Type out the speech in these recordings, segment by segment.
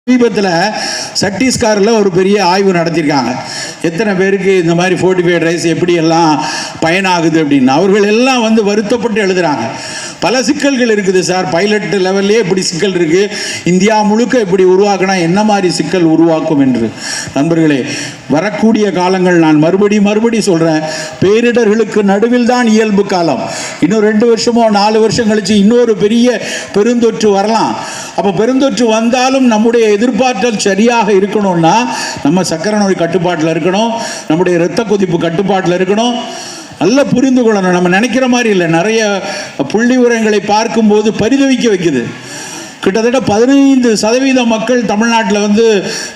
சமீபத்தில் சட்டீஸ்கரில் ஒரு பெரிய ஆய்வு நடத்தியிருக்காங்க. எத்தனை பேருக்கு இந்த மாதிரி ஃபோர்ட்டிஃபைட் ரைஸ் எப்படி எல்லாம் பயனாகுது அப்படின்னு. அவர்கள் எல்லாம் வருத்தப்பட்டு எழுதுகிறாங்க. பல சிக்கல்கள் இருக்குது சார், பைலட் லெவல்லே இப்படி சிக்கல் இருக்குது, இந்தியா முழுக்க இப்படி உருவாக்கினா என்ன மாதிரி சிக்கல் உருவாக்கும் என்று. நண்பர்களே, வரக்கூடிய காலங்கள் நான் மறுபடி சொல்கிறேன், பேரிடர்களுக்கு நடுவில் தான் இயல்பு காலம். இன்னும் 2 வருஷமோ 4 வருஷம் கழித்து இன்னொரு பெரிய பெருந்தொற்று வரலாம். அப்போ பெருந்தொற்று வந்தாலும் நம்முடைய எதிர்பார்த்தல் சரியாக இருக்கணும்னா நம்ம சர்க்கரை நோய் கட்டுப்பாட்டில் இருக்கணும், நம்முடைய இரத்த கொதிப்பு கட்டுப்பாட்டில் இருக்கணும். நல்லா புரிந்து கொள்ளணும். நம்ம நினைக்கிற மாதிரி இல்லை. நிறைய புள்ளி உரங்களை பார்க்கும்போது பரிதவிக்க வைக்குது. கிட்டத்தட்ட 15% மக்கள் தமிழ்நாட்டில்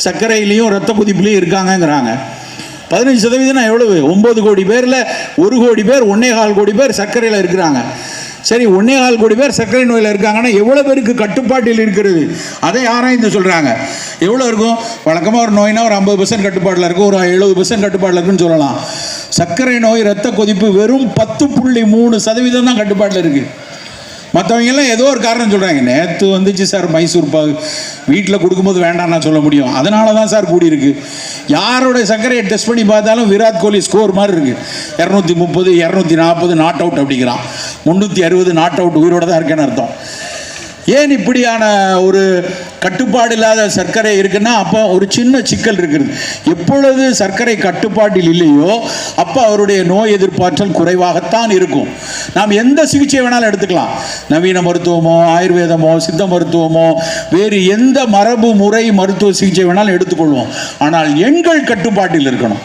சர்க்கரையிலையும் இரத்த கொதிப்புலையும் இருக்காங்கங்கிறாங்க. 15% எவ்வளவு? 9 கோடி பேரில் 1 கோடி பேர், 1.25 கோடி பேர் சர்க்கரையில் இருக்கிறாங்க. சரி, 1.25 கோடி பேர் சர்க்கரை நோயில் இருக்காங்கன்னா எவ்வளோ பேருக்கு கட்டுப்பாட்டில் இருக்கிறது அதை ஆராய்ந்து சொல்கிறாங்க. எவ்வளோ இருக்கும்? வழக்கமாக ஒரு நோய்னா ஒரு 50% கட்டுப்பாட்டில் இருக்கும், ஒரு 70% கட்டுப்பாட்டில் இருக்குன்னு சொல்லலாம். சர்க்கரை நோய் இரத்த கொதிப்பு வெறும் 10.3% தான் கட்டுப்பாட்டில் இருக்குது. மற்றவங்கெல்லாம் ஏதோ ஒரு காரணம் சொல்கிறாங்க. நேற்று வந்துச்சு சார் மைசூர் பாகு, வீட்டில் கொடுக்கும்போது வேண்டாம் நான் சொல்ல முடியும், அதனால தான் சார் கூடியிருக்கு. யாரோட சர்க்கரையை டெஸ்ட் பண்ணி பார்த்தாலும் விராட் கோலி ஸ்கோர் மாதிரி இருக்குது. 230, 240 நாட் அவுட் அப்படிங்கிறான், 360 நாட் அவுட், உயிரோட தான் இருக்கேன்னு அர்த்தம். ஏன் இப்படியான ஒரு கட்டுப்பாடு இல்லாத சர்க்கரை இருக்குன்னா அப்போ ஒரு சின்ன சிக்கல் இருக்குது. எப்பொழுது சர்க்கரை கட்டுப்பாட்டில் இல்லையோ அப்போ அவருடைய நோய் எதிர்ப்பாற்றல் குறைவாகத்தான் இருக்கும். நாம் எந்த சிகிச்சை வேணாலும் எடுத்துக்கலாம், நவீன மருத்துவமோ ஆயுர்வேதமோ சித்த மருத்துவமோ வேறு எந்த மரபு முறை மருத்துவ சிகிச்சை வேணாலும் எடுத்துக்கொள்வோம். ஆனால் எண்கள் கட்டுப்பாட்டில் இருக்கணும்.